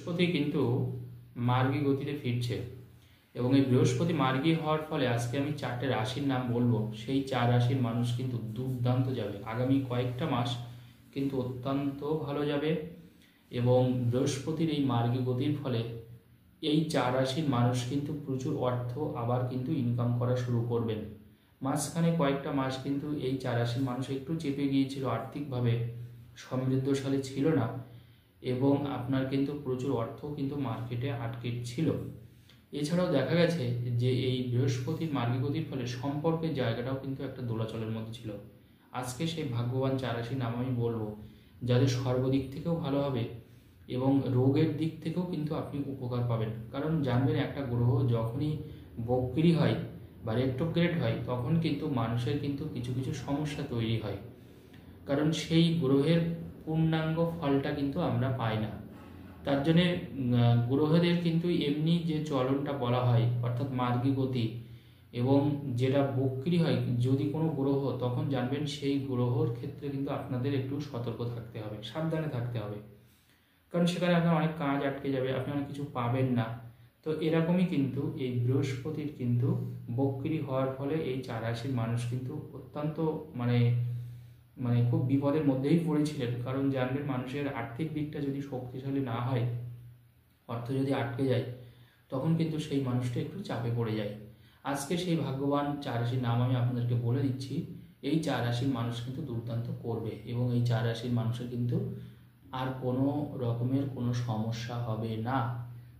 বৃহস্পতি কিন্তু মার্গী গতিতে ফিরছে এবং এই বৃহস্পতি মার্গী হওয়ার ফলে আজকে আমি 4টে রাশির নাম বলবো, সেই 4 রাশির মানুষ কিন্তু দুর্দান্ত যাবে। আগামী কয়েকটা মাস কিন্তু অত্যন্ত ভালো যাবে এবং বৃহস্পতির এই মার্গী গতির ফলে এই 4 রাশির মানুষ কিন্তু প্রচুর অর্থ আবার কিন্তু ইনকাম করা শুরু করবেন। মাঝখানে কয়েকটা মাস কিন্তু এই 4 রাশির মানুষ একটু চেপে গিয়েছিল, আর্থিকভাবে সমৃদ্ধশালী ছিল না এবং আপনার কিন্তু প্রচুর অর্থ কিন্তু মার্কেটে আটকে ছিল। এছাড়াও দেখা গেছে যে এই বৃহস্পতির মার্গী গতির ফলে সম্পর্কের জায়গাটাও কিন্তু একটা দোলাচলের মধ্যে ছিল। আজকে সেই ভাগ্যবান 4 রাশির নাম আমি বলবো, যাদের সর্বদিক থেকেও ভালো হবে এবং রোগের দিক থেকেও কিন্তু আপনি উপকার পাবেন। কারণ জানবেন, একটা গ্রহ যখনই বক্রি হয় বা রেট্রোগ্রেড হয় তখন কিন্তু মানুষের কিন্তু কিছু কিছু সমস্যা তৈরি হয়, কারণ সেই গ্রহের পূর্ণাঙ্গ ফলটা কিন্তু আমরা পাই না। তার জন্যে গ্রহদের কিন্তু এমনি যে চলনটা বলা হয় অর্থাৎ মার্গী গতি, এবং যেটা বক্রি হয় যদি কোনো গ্রহ, তখন জানবেন সেই গ্রহর ক্ষেত্রে কিন্তু আপনাদের একটু সতর্ক থাকতে হবে, সাবধানে থাকতে হবে, কারণ সেখানে আপনার অনেক কাজ আটকে যাবে, আপনি অনেক কিছু পাবেন না। তো এরকমই কিন্তু এই বৃহস্পতির কিন্তু বক্রি হওয়ার ফলে এই 4 রাশির মানুষ কিন্তু অত্যন্ত মানে মানে খুব বিপদের মধ্যেই পড়েছিলেন। কারণ জানবেন, মানুষের আর্থিক দিকটা যদি শক্তিশালী না হয়, অর্থ যদি আটকে যায়, তখন কিন্তু সেই মানুষটা একটু চাপে পড়ে যায়। আজকে সেই ভাগ্যবান 4 রাশির নাম আমি আপনাদেরকে বলে দিচ্ছি। এই 4 রাশির মানুষ কিন্তু দুর্দান্ত করবে এবং এই 4 রাশির মানুষের কিন্তু আর কোনো রকমের কোনো সমস্যা হবে না।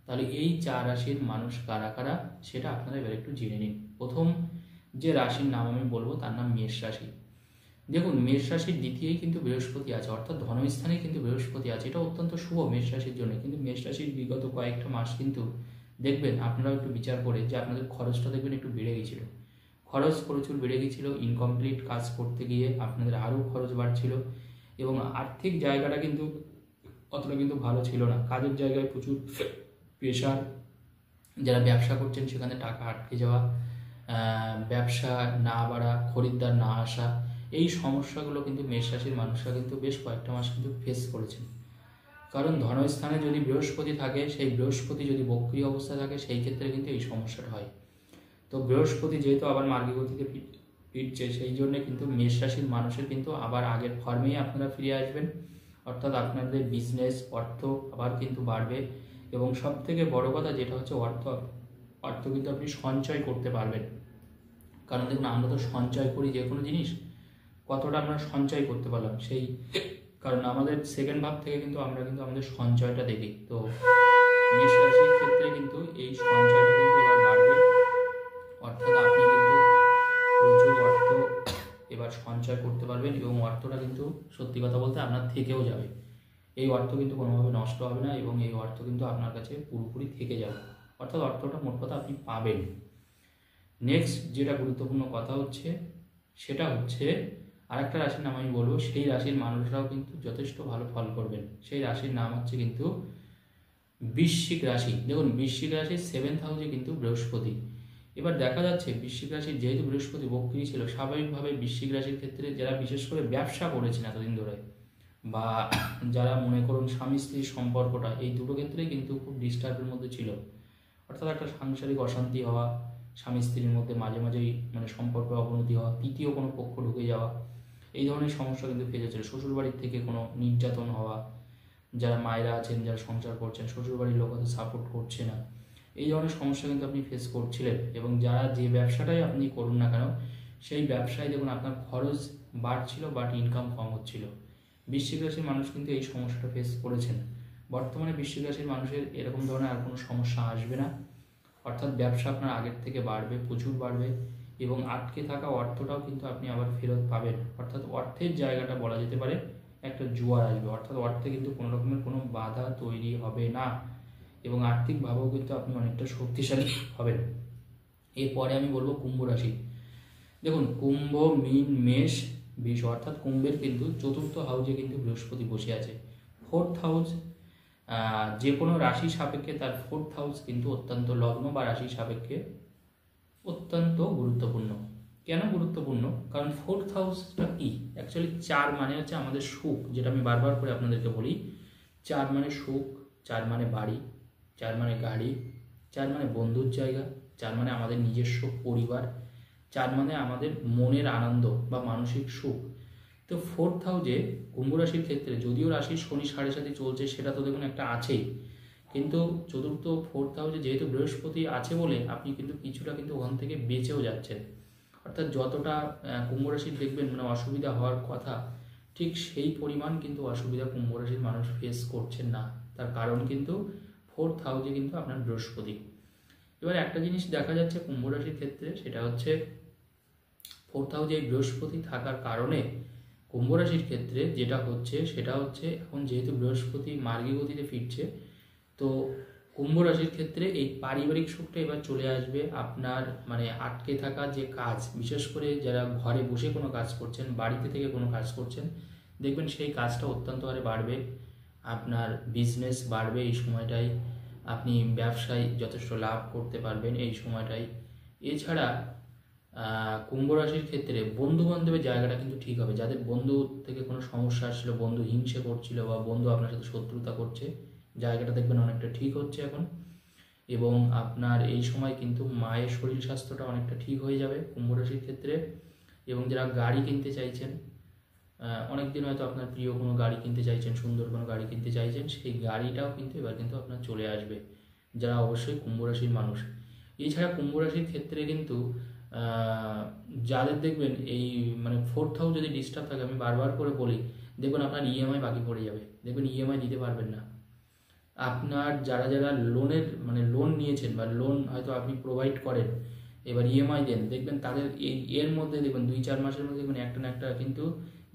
তাহলে এই 4 রাশির মানুষ কারা কারা সেটা আপনারা এবার একটু জেনে নিন। প্রথম যে রাশির নাম আমি বলবো তার নাম মেষ রাশি। দেখুন, মেষ রাশির দ্বিতীয়ই কিন্তু বৃহস্পতি আছে, অর্থাৎ ধনস্থানে কিন্তু বৃহস্পতি আছে, এটা অত্যন্ত শুভ মেষ রাশির জন্য। কিন্তু মেষ রাশির বিগত কয়েকটা মাস কিন্তু দেখবেন, আপনারাও একটু বিচার করে যে আপনাদের খরচটা দেখবেন একটু বেড়ে গেছিলো, খরচ প্রচুর বেড়ে গেছিলো। ইনকমপ্লিট কাজ করতে গিয়ে আপনাদের আরও খরচ বাড়ছিল এবং আর্থিক জায়গাটা কিন্তু অতটা কিন্তু ভালো ছিল না। কাজের জায়গায় প্রচুর প্রেশার, যারা ব্যবসা করছেন সেখানে টাকা আটকে যাওয়া, ব্যবসা না বাড়া, খরিদ্দার না আসা, এই সমস্যাগুলো কিন্তু মেষ রাশির মানুষরা কিন্তু বেশ কয়েকটা মাস কিন্তু ফেস করেছেন। কারণ ধনস্থানে যদি বৃহস্পতি থাকে, সেই বৃহস্পতি যদি বক্রি অবস্থায় থাকে, সেই ক্ষেত্রে কিন্তু এই সমস্যাটা হয়। তো বৃহস্পতি যেহেতু আবার মার্গী গতিতে ফিরছে, সেই জন্য কিন্তু মেষ রাশির মানুষের কিন্তু আবার আগের ফর্মেই আপনারা ফিরে আসবেন, অর্থাৎ আপনাদের বিজনেস, অর্থ আবার কিন্তু বাড়বে এবং সব থেকে বড় কথা যেটা হচ্ছে অর্থ কিন্তু আপনি সঞ্চয় করতে পারবেন। কারণ দেখুন, আমরা তো সঞ্চয় করি যে কোনো জিনিস, কতটা আমরা সঞ্চয় করতে পারলাম সেই কারণ আমাদের সেকেন্ড ভাব থেকে কিন্তু আমরা কিন্তু আমাদের সঞ্চয়টা দেখি। তো মেষ রাশির ক্ষেত্রে কিন্তু এই সঞ্চয়টা কিন্তু এবার বাড়বে, অর্থাৎ আপনি কিন্তু প্রচুর অর্থ এবার সঞ্চয় করতে পারবেন এবং অর্থটা কিন্তু সত্যি কথা বলতে আপনার থেকেও যাবে। এই অর্থ কিন্তু কোনোভাবে নষ্ট হবে না এবং এই অর্থ কিন্তু আপনার কাছে পুরোপুরি থেকে যাবে, অর্থাৎ অর্থটা মোট কথা আপনি পাবেন। নেক্সট যেটা গুরুত্বপূর্ণ কথা হচ্ছে সেটা হচ্ছে আরেকটা রাশির নাম আমি বলবো, সেই রাশির মানুষরাও কিন্তু যথেষ্ট ভালো ফল করবেন। সেই রাশির নাম হচ্ছে কিন্তু বৃশ্চিক রাশি। দেখুন, বৃশ্চিক রাশির 7th হাউসে কিন্তু বৃহস্পতি। এবার দেখা যাচ্ছে বৃশ্চিক রাশির যেহেতু বৃহস্পতি বক্রি ছিল, স্বাভাবিকভাবে বৃশ্চিক রাশির ক্ষেত্রে যারা বিশেষ করে ব্যবসা করেছেন এতদিন ধরে, বা যারা মনে করুন স্বামী স্ত্রীর সম্পর্কটা, এই দুটো ক্ষেত্রেই কিন্তু খুব ডিস্টার্বের মধ্যে ছিল, অর্থাৎ একটা সাংসারিক অশান্তি হওয়া, স্বামী স্ত্রীর মধ্যে মাঝে মাঝেই মানে সম্পর্ক অবনতি হওয়া, তৃতীয় কোনো পক্ষ ঢুকে যাওয়া, এই ধরনের সমস্যা কিন্তু ফেসেছিল। শ্বশুরবাড়ির থেকে কোনো নির্যাতন হওয়া, যারা মায়েরা আছেন, যারা সংসার করছেন, শ্বশুরবাড়ির লোক হয়তো সাপোর্ট করছে না, এই ধরনের সমস্যা কিন্তু আপনি ফেস করছিলেন। এবং যারা যে ব্যবসাটাই আপনি করুন না কেন, সেই ব্যবসায় দেখুন আপনার খরচ বাড়ছিল বাট ইনকাম কম হচ্ছিল। বৃশ্চিক রাশির মানুষ কিন্তু এই সমস্যাটা ফেস করেছেন। বর্তমানে বৃশ্চিক রাশির মানুষের এরকম ধরনের আর কোনো সমস্যা আসবে না, অর্থাৎ ব্যবসা আপনার আগের থেকে বাড়বে, প্রচুর বাড়বে এবং আটকে থাকা অর্থটাও কিন্তু আপনি আবার ফেরত পাবেন। অর্থাৎ অর্থের জায়গাটা বলা যেতে পারে একটা জোয়ার আসবে, অর্থাৎ অর্থে কিন্তু কোনো রকমের কোনো বাধা তৈরি হবে না এবং আর্থিকভাবেও কিন্তু আপনি অনেকটা শক্তিশালী হবেন। এরপরে আমি বলবো কুম্ভ রাশি। দেখুন, কুম্ভ, মীন, মেষ, বৃষ, অর্থাৎ কুম্ভের কিন্তু 4th হাউসে কিন্তু বৃহস্পতি বসে আছে। 4th হাউস যে কোনো রাশি সাপেক্ষে তার 4th হাউস কিন্তু অত্যন্ত, লগ্ন বা রাশি সাপেক্ষে অত্যন্ত গুরুত্বপূর্ণ। কেন গুরুত্বপূর্ণ? কারণ 4th হাউসটা কি, অ্যাকচুয়ালি 4 মানে হচ্ছে আমাদের সুখ, যেটা আমি বারবার করে আপনাদেরকে বলি, 4 মানে সুখ, 4 মানে বাড়ি, 4 মানে গাড়ি, 4 মানে বন্ধুর জায়গা, 4 মানে আমাদের নিজস্ব পরিবার, 4 মানে আমাদের মনের আনন্দ বা মানসিক সুখ। তো 4th হাউসে কুম্ভ রাশির ক্ষেত্রে যদিও রাশির শনি 7.5 চলছে, সেটা তো দেখুন একটা আছেই, কিন্তু চতুর্থ 4th হাউসে যেহেতু বৃহস্পতি আছে বলে আপনি কিন্তু কিছুটা কিন্তু ওখান থেকে বেঁচেও যাচ্ছেন। অর্থাৎ যতটা কুম্ভ রাশির দেখবেন মানে অসুবিধা হওয়ার কথা, ঠিক সেই পরিমাণ কিন্তু অসুবিধা কুম্ভ রাশির মানুষ ফেস করছেন না। তার কারণ কিন্তু 4th হাউসে কিন্তু আপনার বৃহস্পতি। এবার একটা জিনিস দেখা যাচ্ছে কুম্ভ রাশির ক্ষেত্রে, সেটা হচ্ছে 4th হাউসে এই বৃহস্পতি থাকার কারণে কুম্ভ রাশির ক্ষেত্রে যেটা হচ্ছে সেটা হচ্ছে, এখন যেহেতু বৃহস্পতি মার্গী গতিতে ফিরছে, তো কুম্ভ রাশির ক্ষেত্রে এই পারিবারিক সুখটা এবার চলে আসবে। আপনার মানে আটকে থাকা যে কাজ, বিশেষ করে যারা ঘরে বসে কোনো কাজ করছেন, বাড়িতে থেকে কোনো কাজ করছেন, দেখবেন সেই কাজটা অত্যন্ত হারে বাড়বে। আপনার বিজনেস বাড়বে এই সময়টাই, আপনি ব্যবসায় যথেষ্ট লাভ করতে পারবেন এই সময়টাই। এছাড়া কুম্ভ রাশির ক্ষেত্রে বন্ধু বান্ধবের জায়গাটা কিন্তু ঠিক হবে। যাদের বন্ধু থেকে কোনো সমস্যা আসছিল, বন্ধু হিংসে করছিল বা বন্ধু আপনার সাথে শত্রুতা করছে, জায়গাটা দেখবেন অনেকটা ঠিক হচ্ছে এখন। এবং আপনার এই সময় কিন্তু মায়ের শরীর স্বাস্থ্যটা অনেকটা ঠিক হয়ে যাবে কুম্ভ রাশির ক্ষেত্রে। এবং যারা গাড়ি কিনতে চাইছেন, অনেকদিন হয়তো আপনার প্রিয় কোনো গাড়ি কিনতে চাইছেন, সুন্দর কোনো গাড়ি কিনতে চাইছেন, সেই গাড়িটাও কিন্তু এবার কিন্তু আপনার চলে আসবে, যারা অবশ্যই কুম্ভ রাশির মানুষ। এছাড়া কুম্ভ রাশির ক্ষেত্রে কিন্তু যাদের দেখবেন এই মানে 4th হাউস যদি ডিস্টার্ব থাকে, আমি বারবার করে বলি, দেখবেন আপনার ইএমআই বাকি পড়ে যাবে, দেখবেন ইএমআই দিতে পারবেন না। আপনার যারা যারা লোনের মানে লোন নিয়েছেন বা লোন হয়তো আপনি প্রোভাইড করেন, এবার ইএমআই দেন, দেখবেন তাদের এর মধ্যে দেখবেন 2-4 মাসের মধ্যে দেখবেন একটা না একটা কিন্তু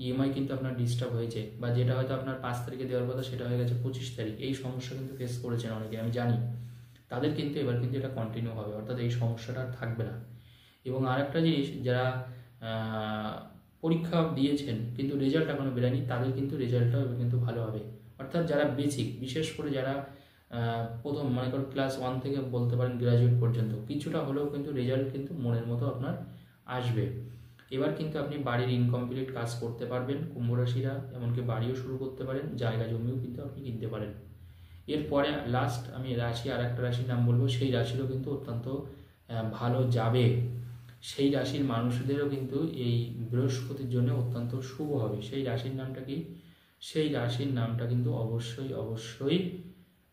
ইএমআই কিন্তু আপনার ডিস্টার্ব হয়েছে, বা যেটা হয়তো আপনার 5 তারিখে দেওয়ার কথা সেটা হয়ে গেছে 25 তারিখ। এই সমস্যা কিন্তু ফেস করেছেন অনেকে, আমি জানি। তাদের কিন্তু এবার কিন্তু এটা কন্টিনিউ হবে, অর্থাৎ এই সমস্যাটা আর থাকবে না। এবং আরেকটা জিনিস, যারা পরীক্ষা দিয়েছেন কিন্তু রেজাল্ট এখনও বেরোয়নি, তাদের কিন্তু রেজাল্টটাও কিন্তু ভালো হবে। অর্থাৎ যারা বেসিক, বিশেষ করে যারা প্রথম মনে করো ক্লাস 1 থেকে বলতে পারেন গ্র্যাজুয়েট পর্যন্ত, কিছুটা হলেও কিন্তু রেজাল্ট কিন্তু মনের মতো আপনার আসবে। এবার কিন্তু আপনি বাড়ির ইনকমপ্লিট কাজ করতে পারবেন কুম্ভ রাশিরা, এমনকি বাড়িও শুরু করতে পারেন, জায়গা জমিও কিন্তু আপনি কিনতে পারেন। এরপরে লাস্ট আমি রাশি আর একটা রাশির নাম বলবো, সেই রাশিরও কিন্তু অত্যন্ত ভালো যাবে। সেই রাশির মানুষদেরও কিন্তু এই বৃহস্পতির জন্য অত্যন্ত শুভ হবে। সেই রাশির নামটা কি? সেই রাশির নামটা কিন্তু অবশ্যই অবশ্যই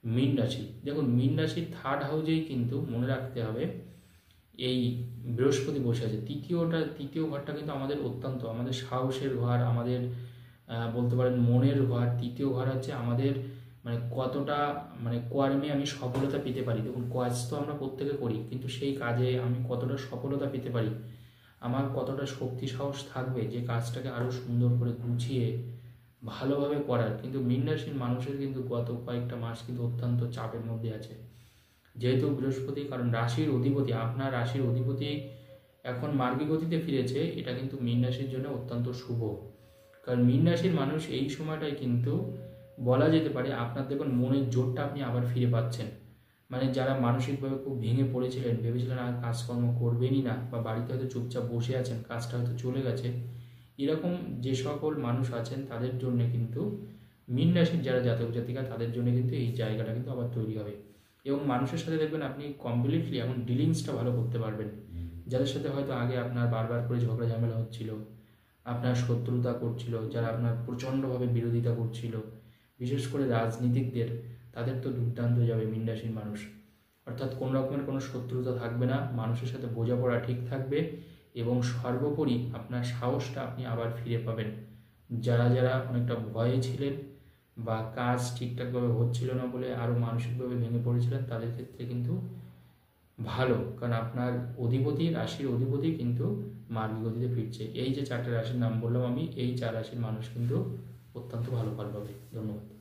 মীন রাশি। দেখুন, মীন রাশির 3rd হাউসেই কিন্তু মনে রাখতে হবে এই বৃহস্পতি বসে আছে। তৃতীয় ঘরটা কিন্তু আমাদের অত্যন্ত আমাদের সাহসের ঘর, আমাদের বলতে পারেন মনের ঘর। তৃতীয় ঘর হচ্ছে আমাদের মানে কতটা মানে কর্মে আমি সফলতা পেতে পারি। দেখুন, কাজ তো আমরা প্রত্যেকে করি, কিন্তু সেই কাজে আমি কতটা সফলতা পেতে পারি, আমার কতটা শক্তি সাহস থাকবে যে কাজটাকে আরও সুন্দর করে গুছিয়ে ভালোভাবে করার। কিন্তু মীন রাশির মানুষের কিন্তু গত কয়েকটা মাস কিন্তু অত্যন্ত চাপের মধ্যে আছে, যেহেতু বৃহস্পতি, কারণ রাশির অধিপতি, আপনার রাশির অধিপতি এখন মার্গী গতিতে ফিরেছে। এটা কিন্তু মীন রাশির জন্য অত্যন্ত শুভ, কারণ মীন রাশির মানুষ এই সময়টায় কিন্তু বলা যেতে পারে আপনার দেখুন মনের জোরটা আপনি আবার ফিরে পাচ্ছেন। মানে যারা মানসিকভাবে খুব ভেঙে পড়েছিলেন, ভেবেছিলেন আর কাজকর্ম করবেনই না, বা বাড়িতে হয়তো চুপচাপ বসে আছেন, কাজটা হয়তো চলে গেছে, এরকম যে সকল মানুষ আছেন তাদের জন্য কিন্তু মীন রাশির যারা জাতক জাতিকা, তাদের জন্য কিন্তু এই জায়গাটা কিন্তু আবার তৈরি হবে। এবং মানুষের সাথে দেখবেন আপনি কমপ্লিটলি এখন ডিলিংসটা ভালো করতে পারবেন। যাদের সাথে হয়তো আগে আপনার বারবার করে ঝগড়া ঝামেলা হচ্ছিল, আপনার শত্রুতা করছিল, যারা আপনার প্রচণ্ডভাবে বিরোধিতা করছিল, বিশেষ করে রাজনীতিকদের, তাদের তো দুর্দান্ত যাবে মীন রাশির মানুষ। অর্থাৎ কোনো রকমের কোনো শত্রুতা থাকবে না, মানুষের সাথে বোঝাপড়া ঠিক থাকবে, এবং সর্বোপরি আপনার সাহসটা আপনি আবার ফিরে পাবেন। যারা যারা অনেকটা ভয়ে ছিলেন বা কাজ ঠিকঠাকভাবে হচ্ছিল না বলে আরও মানসিকভাবে ভেঙে পড়েছিলেন, তাদের ক্ষেত্রে কিন্তু ভালো, কারণ আপনার অধিপতি, রাশির অধিপতি কিন্তু মার্গী গতিতে ফিরছে। এই যে 4টে রাশির নাম বললাম আমি, এই 4 রাশির মানুষ কিন্তু অত্যন্ত ভালো ফল পাবে। ধন্যবাদ।